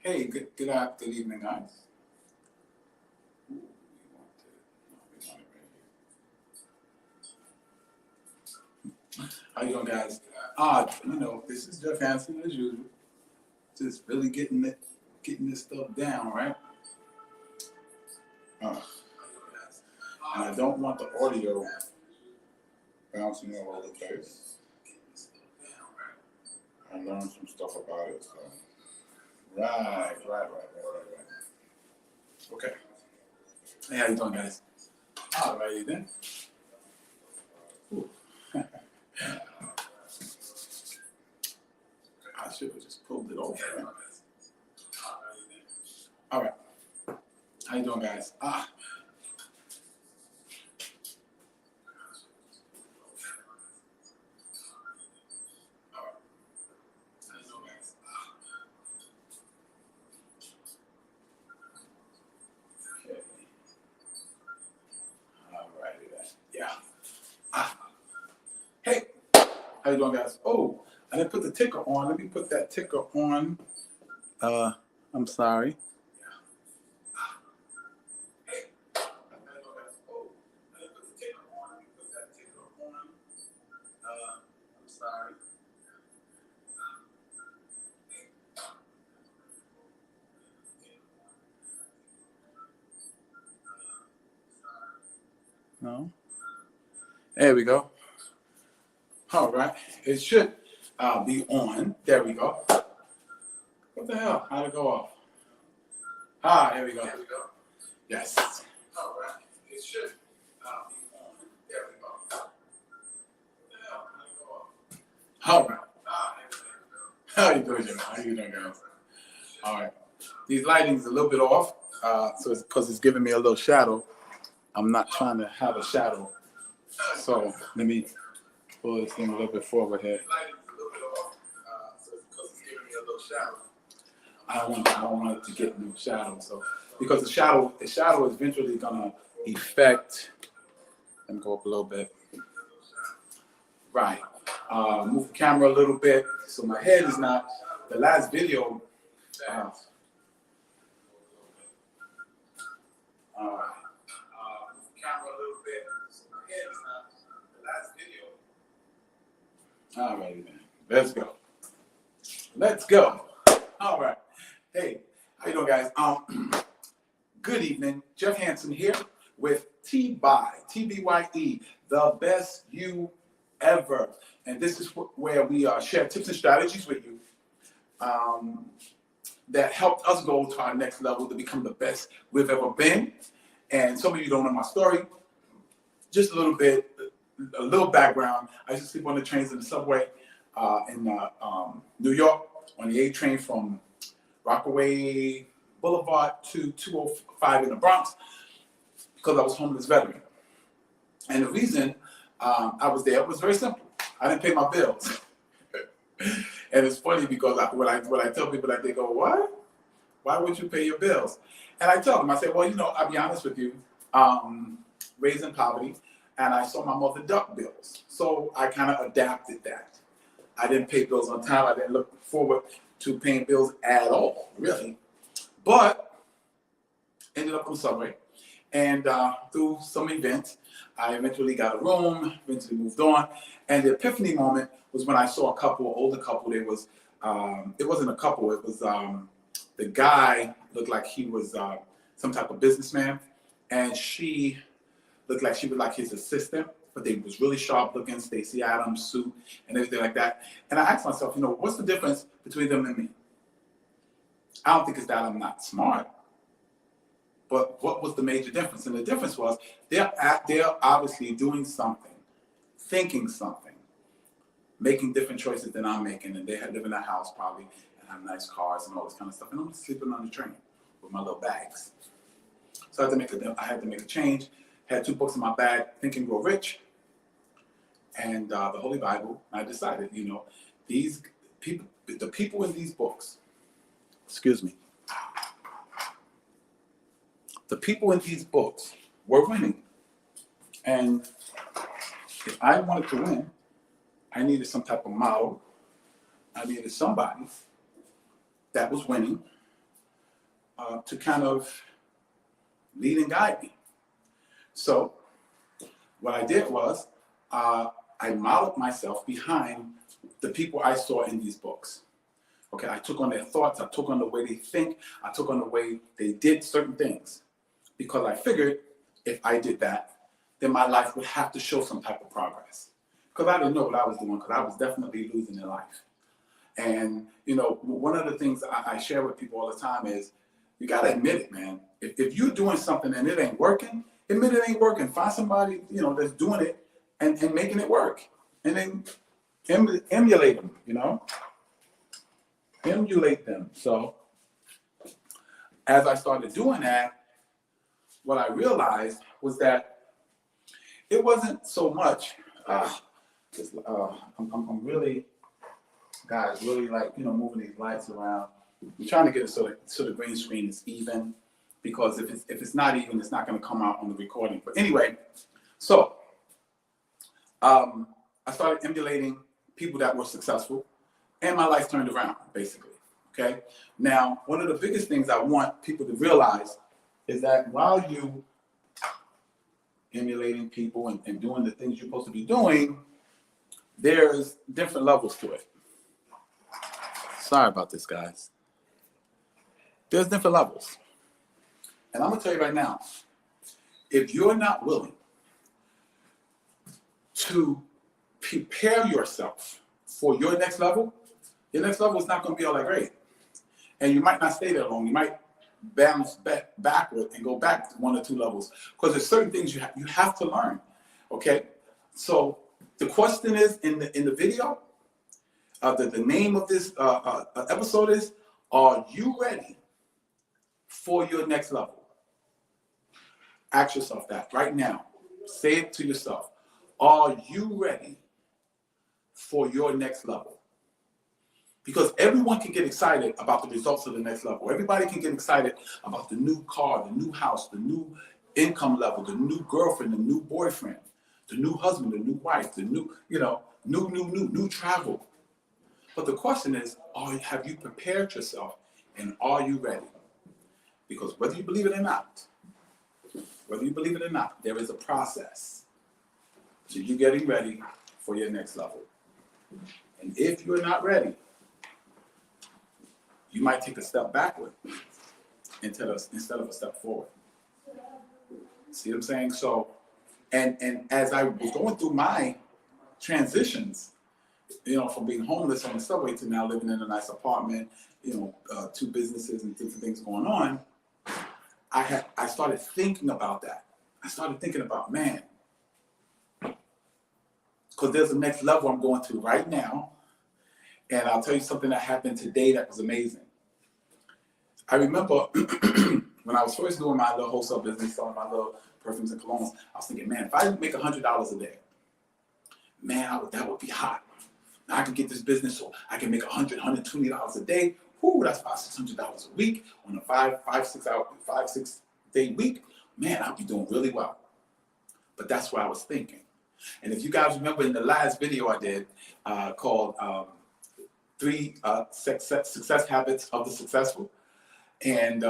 Hey, good evening, guys. Ooh, we want it right here. How you doing, guys? This is Jeff Hanson as usual. Just really getting this stuff down, right? Uh, and I don't want the audio bouncing all over the place. I learned some stuff about it. So. Right. Okay. Hey, how you doing, guys? All righty then. Ooh. I should have just pulled it over. Right? All right. How you doing, guys? Okay. All righty then. Yeah. Hey, how you doing, guys? Oh, I didn't put the ticker on. Let me put that ticker on. I'm sorry. No. There we go. All right. It should be on. There we go. What the hell? How'd it go off? Here we go. Yes. All right. It should be on. There we go. What the hell? How'd it go off? All right. How you doing, Jim? How you doing, guys? All right. These lighting's a little bit off, so it's because it's giving me a little shadow. I'm not trying to have a shadow. So let me pull this thing a little bit forward here. I don't want it to get no shadow. So because the shadow is eventually gonna affect. Let me go up a little bit. Right. Move the camera a little bit so my head is not. The last video. Camera a little bit so my head is not. The last video. All right, then. Let's go. All right. Hey, how you doing, guys? Good evening. Jeff Hanson here with TBYE, the best you ever. And this is where we share tips and strategies with you that helped us go to our next level to become the best we've ever been. And some of you don't know my story. Just a little background. I used to sleep on the trains and the subway in New York on the A train from Rockaway Boulevard to 205 in the Bronx because I was a homeless veteran. And the reason I was there was very simple. I didn't pay my bills. And it's funny because when I tell people that, they go, "What? Why would you pay your bills?" And I tell them, I say, well, I'll be honest with you, raised in poverty, and I saw my mother duck bills. So I kind of adapted that. I didn't pay bills on time. I didn't look forward to paying bills at all, really. But ended up on the subway. And through some events, I eventually got a room, eventually moved on. And the epiphany moment was when I saw an older couple. It wasn't a couple, it was the guy looked like he was some type of businessman, and she looked like she was like his assistant, but they was really sharp looking, Stacey Adams suit and everything like that. And I asked myself, what's the difference between them and me? I don't think it's that I'm not smart, but what was the major difference? And the difference was they're obviously doing something, thinking something, making different choices than I'm making, and they live in a house probably and have nice cars and all this kind of stuff. And I'm sleeping on the train with my little bags. So I had to make a change. Had 2 books in my bag, Think and Grow Rich, and the Holy Bible. I decided, these people, the people in these books, the people in these books were winning. And if I wanted to win, I needed some type of model. I needed somebody that was winning to kind of lead and guide me. So what I did was I modeled myself behind the people I saw in these books. Okay, I took on their thoughts, I took on the way they think, I took on the way they did certain things. Because I figured if I did that, then my life would have to show some type of progress. Because I didn't know what I was doing, because I was definitely losing in life. And, you know, one of the things I share with people all the time is, you got to admit it, man. If you're doing something and it ain't working, admit it ain't working. Find somebody, you know, that's doing it and making it work. And then emulate them, you know? Emulate them. So as I started doing that, what I realized was that it wasn't so much, I'm really, guys, really like, you know, moving these lights around. I'm trying to get it so the green screen is even, because if it's not even, it's not going to come out on the recording. But anyway, so I started emulating people that were successful, and my life turned around, basically. Okay. Now, one of the biggest things I want people to realize is that while you emulating people and doing the things you're supposed to be doing, there's different levels to it. Sorry about this, guys. There's different levels. And I'm going to tell you right now, if you're not willing to prepare yourself for your next level is not going to be all that great. And you might not stay there long. You might bounce backward and go back 1 or 2 levels, because there's certain things you have to learn. Okay, so the question is in the video, the name of this episode is, are you ready for your next level? Ask yourself that right now. Say it to yourself. Are you ready for your next level? Because everyone can get excited about the results of the next level. Everybody can get excited about the new car, the new house, the new income level, the new girlfriend, the new boyfriend, the new husband, the new wife, the new, new travel. But the question is, have you prepared yourself, and are you ready? Because whether you believe it or not, there is a process to you getting ready for your next level. And if you're not ready, you might take a step backward instead of a step forward. See what I'm saying? So, and as I was going through my transitions, from being homeless on the subway to now living in a nice apartment, 2 businesses and different things going on, I started thinking about that. I started thinking about, man, because there's a next level I'm going to right now. And I'll tell you something that happened today that was amazing. I remember when I was first doing my little wholesale business, selling my little perfumes and colognes, I was thinking, man, if I make $100 a day, man, that would be hot. Now I can get this business so I can make $100, $120 a day. Whoo, that's $500, $600 a week on a 5-6 day week. Man, I'll be doing really well. But that's what I was thinking. And if you guys remember in the last video I did called 3 Success Habits of the Successful, and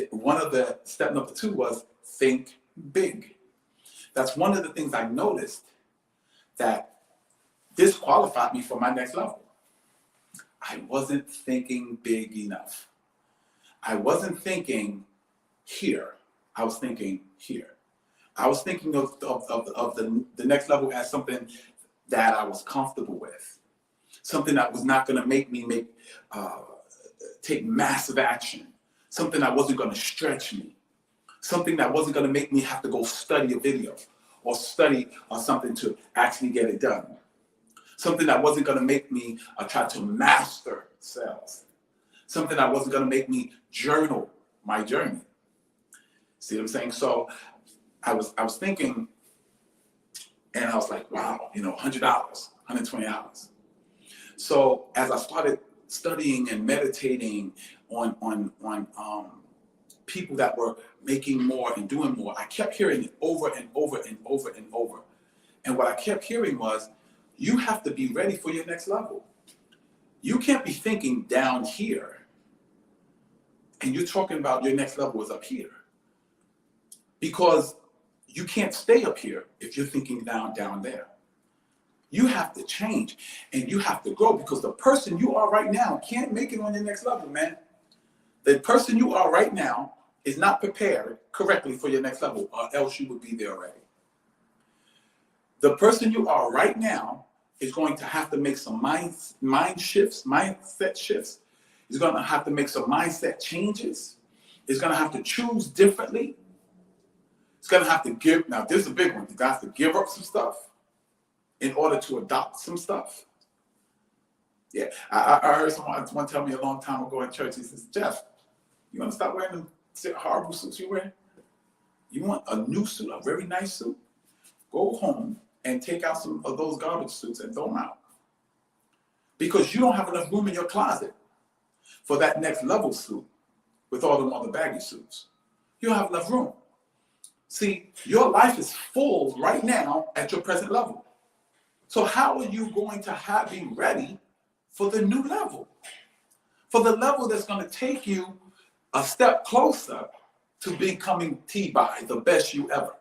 one of the step number 2 was think big. That's one of the things I noticed that disqualified me for my next level. I wasn't thinking big enough. I wasn't thinking here. I was thinking here. I was thinking of the next level as something that I was comfortable with, something that was not going to make me take massive action, something that wasn't going to stretch me, something that wasn't going to make me have to go study a video or study something to actually get it done, something that wasn't going to make me try to master sales, something that wasn't going to make me journal my journey. See what I'm saying? So I was thinking, and I was like, wow, $100, $120. So as I started studying and meditating on people that were making more and doing more, I kept hearing it over and over and over and over. And what I kept hearing was, you have to be ready for your next level. You can't be thinking down here And you're talking about your next level is up here. Because you can't stay up here if you're thinking down there. You have to change and you have to grow, because the person you are right now can't make it on your next level, man. The person you are right now is not prepared correctly for your next level, or else you would be there already. The person you are right now is going to have to make some mindset shifts. He's going to have to make some mindset changes. He's going to have to choose differently. He's going to have to give. Now, this is a big one. He's going to have to give up some stuff in order to adopt some stuff. Yeah, I heard someone tell me a long time ago in church. He says, Jeff, you want to stop wearing the horrible suits you wear? You want a new suit, a very nice suit? Go home and take out some of those garbage suits and throw them out. Because you don't have enough room in your closet for that next level suit with all them other baggy suits. You don't have enough room. See, your life is full right now at your present level. So how are you going to be ready for the new level? For the level that's going to take you a step closer to becoming TBYE, the best you ever.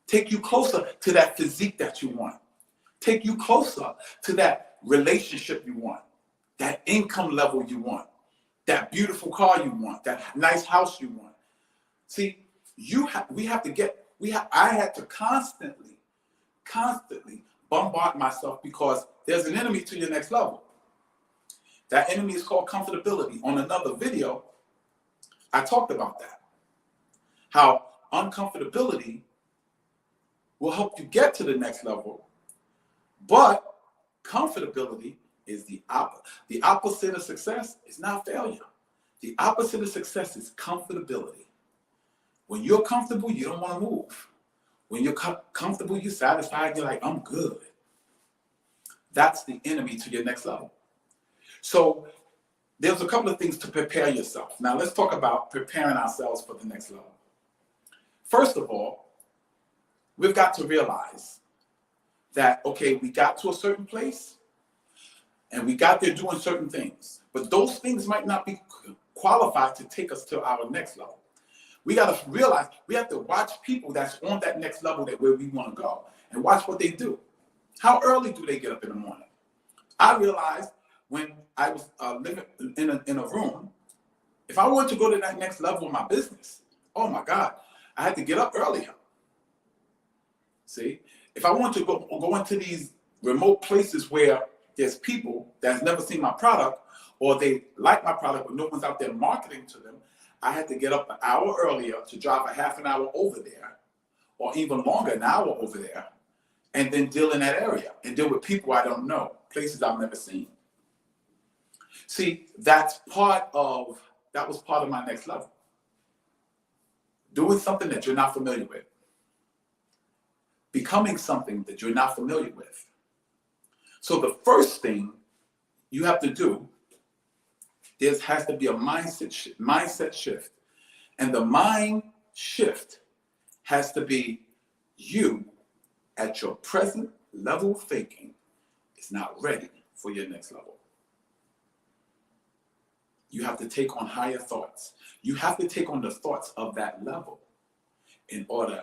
Take you closer to that physique that you want. Take you closer to that relationship you want, that income level you want, that beautiful car you want, that nice house you want. See, I had to constantly bombard myself, because there's an enemy to your next level. That enemy is called comfortability. On another video, I talked about that. How uncomfortability will help you get to the next level, but comfortability is the opposite. The opposite of success is not failure. The opposite of success is comfortability. When you're comfortable, you don't want to move. When you're comfortable, you're satisfied, you're like, I'm good. That's the enemy to your next level. So there's a couple of things to prepare yourself. Now let's talk about preparing ourselves for the next level. First of all, we've got to realize that, okay, we got to a certain place and we got there doing certain things, but those things might not be qualified to take us to our next level. We got to realize we have to watch people that's on that next level where we want to go, and watch what they do. How early do they get up in the morning? I realized when I was living in a room, if I wanted to go to that next level of my business, oh my God, I had to get up earlier. See, if I want to go into these remote places where there's people that's never seen my product, or they like my product but no one's out there marketing to them, I had to get up an hour earlier to drive a half an hour over there, or even longer, an hour over there, and then deal in that area and deal with people I don't know, places I've never seen. See, that was part of my next level. Doing something that you're not familiar with. Becoming something that you're not familiar with. So the first thing you have to do, there has to be a mindset shift. And the mind shift has to be you at your present level of thinking is not ready for your next level. You have to take on higher thoughts. You have to take on the thoughts of that level in order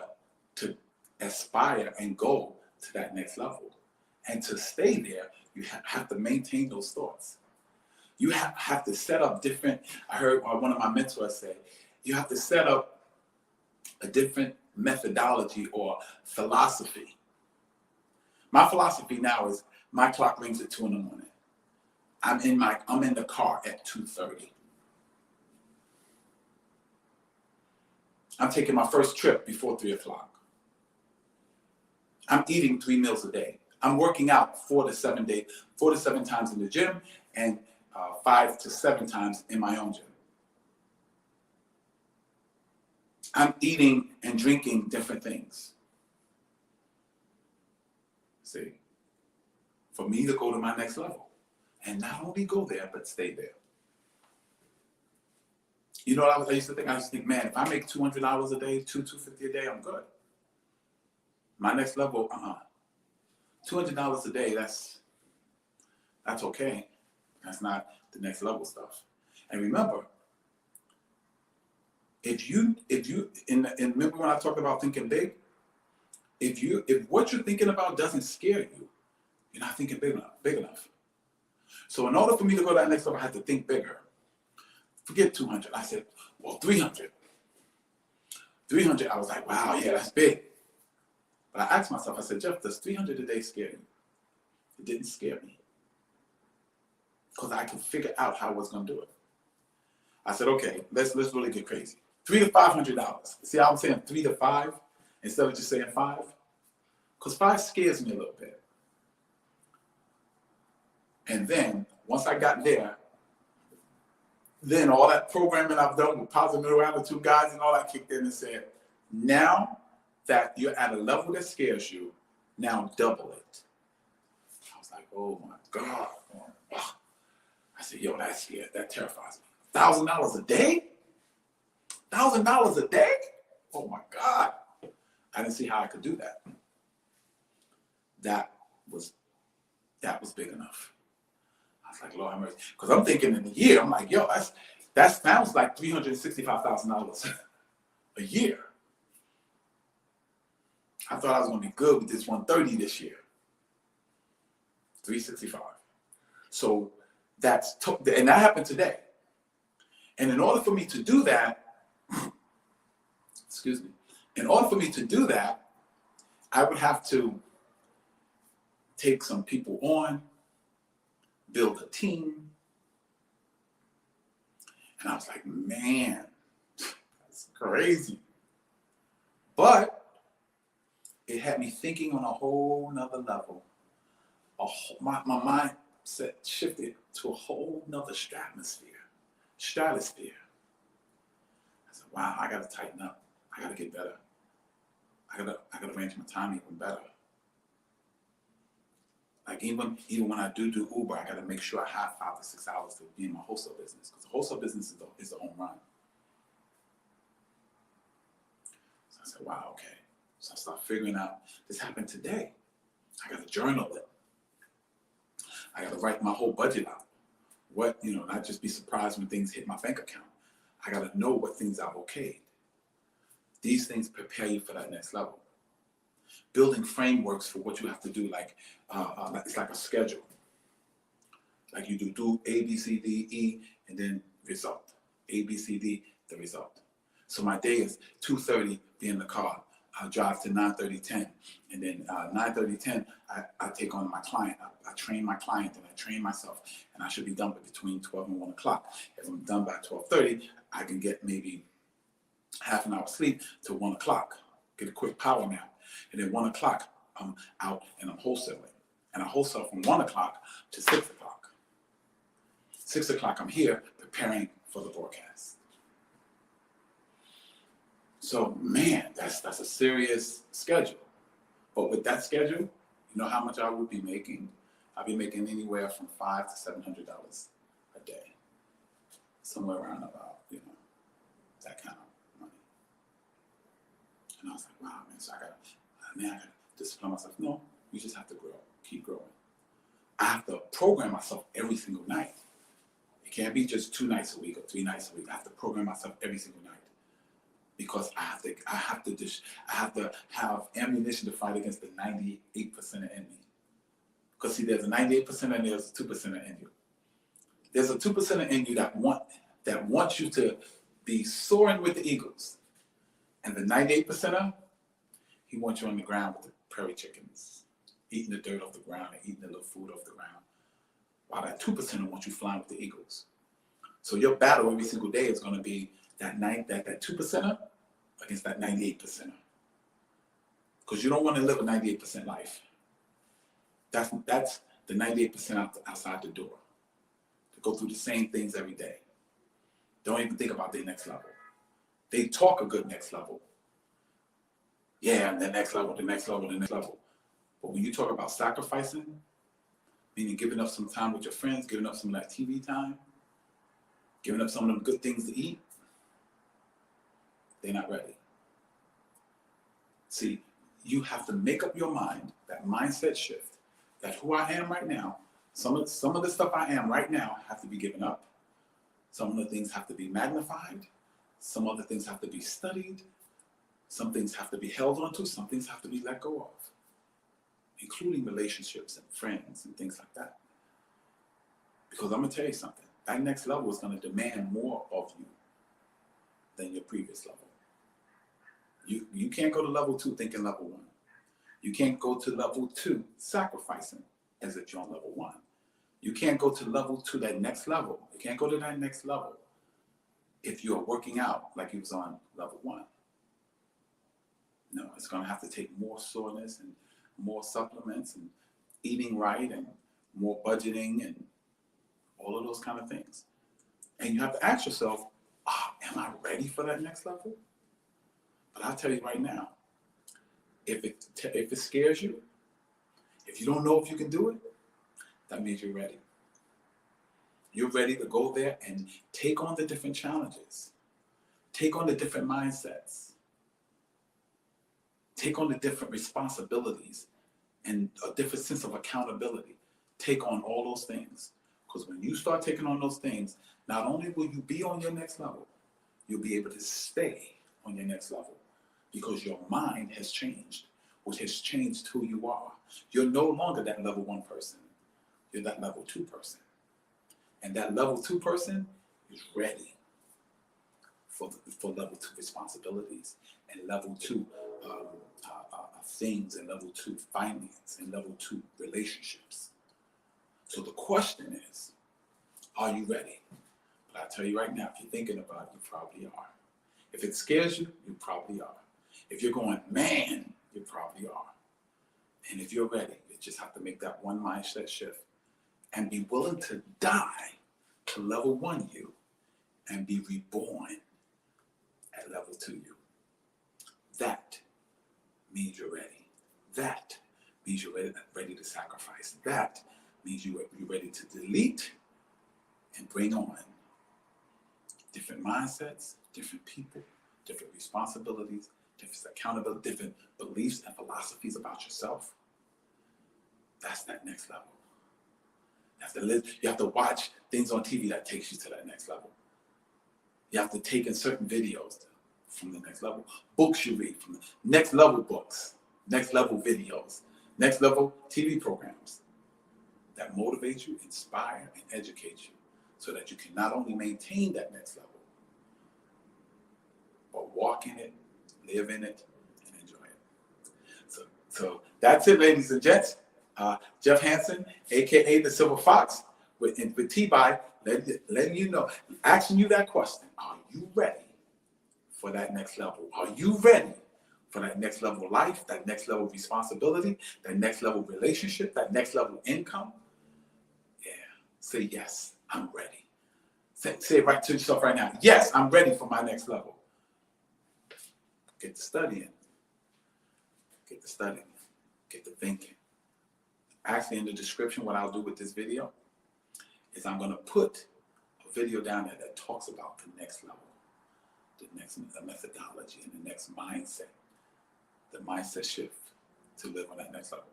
to aspire and go to that next level. And to stay there, you have to maintain those thoughts. You have to set up different, I heard one of my mentors say, you have to set up a different methodology or philosophy. My philosophy now is my clock rings at 2 a.m. I'm in the car at 2:30. I'm taking my first trip before 3 o'clock. I'm eating 3 meals a day. I'm working out 4 to 7 times in the gym, and 5 to 7 times in my own gym. I'm eating and drinking different things. See, for me to go to my next level, and not only go there, but stay there. You know what I used to think? I used to think, man, if I make $200 a day, $250 a day, I'm good. My next level, $200 a day, that's okay. That's not the next level stuff. And remember, If you, remember when I talked about thinking big, if what you're thinking about doesn't scare you, you're not thinking big enough. So in order for me to go to that next level, I had to think bigger. Forget 200. I said, well, 300. 300, I was like, wow, yeah, that's big. But I asked myself, I said, Jeff, does 300 a day scare you? It didn't scare me. Because I could figure out how I was going to do it. I said, okay, let's really get crazy. $300 to $500. See how I'm saying 3 to 5 instead of just saying 5? Because 5 scares me a little bit. And then once I got there, then all that programming I've done with positive mental attitude guys and all that kicked in and said, now that you're at a level that scares you, now double it. I was like, oh my God. I said, yo, that's scared. That terrifies me. $1,000 a day? $1,000 a day? Oh my God. I didn't see how I could do that. That was big enough. I was like, Lord have mercy. Because I'm thinking in a year, I'm like, yo, that sounds like $365,000 a year. I thought I was going to be good with this 130 this year. 365. So and that happened today. And in order for me to do that, excuse me, in order for me to do that, I would have to take some people on, build a team. And I was like, man, that's crazy. But it had me thinking on a whole nother level. My mindset shifted to a whole nother stratosphere. I said, wow, I gotta tighten up. I gotta get better. I gotta arrange my time even better. Like even when I do Uber, I gotta make sure I have 5 to 6 hours to be in my wholesale business, because the wholesale business is the home run. So I said, wow, okay. So I started figuring out, this happened today. I gotta journal it. I gotta write my whole budget out. Not just be surprised when things hit my bank account. I gotta know what things I've okayed. These things prepare you for that next level. Building frameworks for what you have to do, it's like a schedule. Like you do A, B, C, D, E, and then result. A, B, C, D, the result. So my day is 2:30, be in the car. I drive to 9:30, 10. And then 9:30, 10, I take on my client. I train my client and I train myself. And I should be done between 12 and 1 o'clock. If I'm done by 12:30, I can get maybe half an hour sleep to 1 o'clock. Get a quick power nap. And then 1 o'clock, I'm out and I'm wholesaling. And I wholesale from 1 o'clock to 6 o'clock. 6 o'clock, I'm here preparing for the broadcast. So, man, that's a serious schedule. But with that schedule, you know how much I would be making? I'd be making anywhere from $500 to $700 a day. Somewhere around about, that kind of money. And I was like, wow, man, so I gotta discipline myself. No, you just have to grow, keep growing. I have to program myself every single night. It can't be just 2 nights a week or 3 nights a week. I have to program myself every single night. Because I have to have ammunition to fight against the 98% of enemy. Because see, there's a 98% and there's a 2% in you. There's a 2% in you that wants you to be soaring with the eagles. And the 98%er, he wants you on the ground with the prairie chickens, eating the dirt off the ground and eating the little food off the ground. While that 2%er wants you flying with the eagles. So your battle every single day is going to be that 2%er against that 98%er. Because you don't want to live a 98% life. That's the 98% outside the door. To go through the same things every day. Don't even think about their next level. They talk a good next level. Yeah, the next level, the next level, the next level. But when you talk about sacrificing, meaning giving up some time with your friends, giving up some of that TV time, giving up some of them good things to eat, they're not ready. See, you have to make up your mind, that mindset shift, that who I am right now, some of the stuff I am right now have to be given up. Some of the things have to be magnified. Some other things have to be studied. Some things have to be held onto. Some things have to be let go of, including relationships and friends and things like that. Because I'm going to tell you something. That next level is going to demand more of you than your previous level. You can't go to level 2 thinking level 1. You can't go to level 2 sacrificing as if you're on level 1. You can't go to level 2, that next level. You can't go to that next level if you're working out like you was on level 1. No, it's going to have to take more soreness and more supplements and eating right and more budgeting and all of those kind of things. And you have to ask yourself, am I ready for that next level? But I'll tell you right now, if it scares you, if you don't know if you can do it, that means you're ready. You're ready to go there and take on the different challenges, take on the different mindsets, take on the different responsibilities and a different sense of accountability. Take on all those things. Because when you start taking on those things, not only will you be on your next level, you'll be able to stay on your next level because your mind has changed, which has changed who you are. You're no longer that level 1 person. You're that level 2 person. And that level 2 person is ready for level 2 responsibilities and level 2 things and level 2 finance and level 2 relationships. So the question is, are you ready? But I tell you right now, if you're thinking about it, you probably are. If it scares you, you probably are. If you're going, man, you probably are. And if you're ready, you just have to make that one mindset shift and be willing to die to level 1 you and be reborn at level 2 you. That means you're ready. That means you're ready to sacrifice. That means you're ready to delete and bring on different mindsets, different people, different responsibilities, different accountability, different beliefs and philosophies about yourself. That's that next level. You have to watch things on TV that takes you to that next level. You have to take in certain videos from the next level. Books you read from the next level books, next level videos, next level TV programs that motivate you, inspire, and educate you so that you can not only maintain that next level, but walk in it, live in it, and enjoy it. So that's it, ladies and gents. Jeff Hanson, a.k.a. the Silver Fox, with TBYE, letting you know, asking you that question. Are you ready for that next level? Are you ready for that next level life, that next level responsibility, that next level relationship, that next level income? Yeah, say yes, I'm ready. Say it right to yourself right now. Yes, I'm ready for my next level. Get to studying. Get to studying. Get to thinking. Actually, in the description, what I'll do with this video is I'm going to put a video down there that talks about the next level, the methodology, and the next mindset, the mindset shift to live on that next level.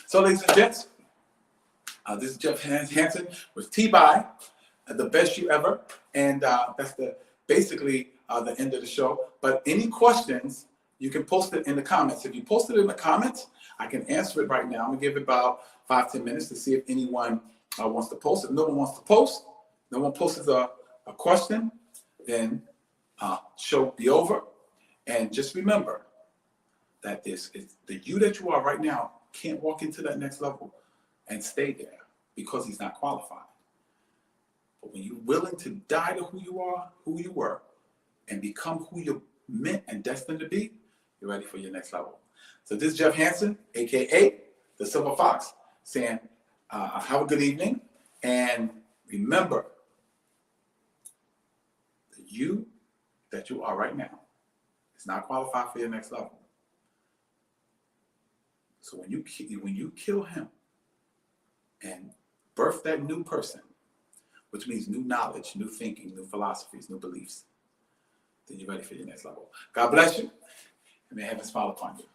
So, ladies and gents, this is Jeff Hanson with TBYE, the best you ever, and that's basically the end of the show. But any questions, you can post it in the comments. If you post it in the comments, I can answer it right now. I'm going to give it about 5-10 minutes to see if anyone wants to post. If no one wants to post, no one posts a question, then show be over. And just remember that the you that you are right now can't walk into that next level and stay there because he's not qualified. But when you're willing to die to who you are, who you were, and become who you're meant and destined to be, you're ready for your next level. So this is Jeff Hanson, a.k.a. the Silver Fox, saying have a good evening. And remember, the you that you are right now is not qualified for your next level. So when you kill him and birth that new person, which means new knowledge, new thinking, new philosophies, new beliefs, then you're ready for your next level. God bless you, and may heaven smile upon you.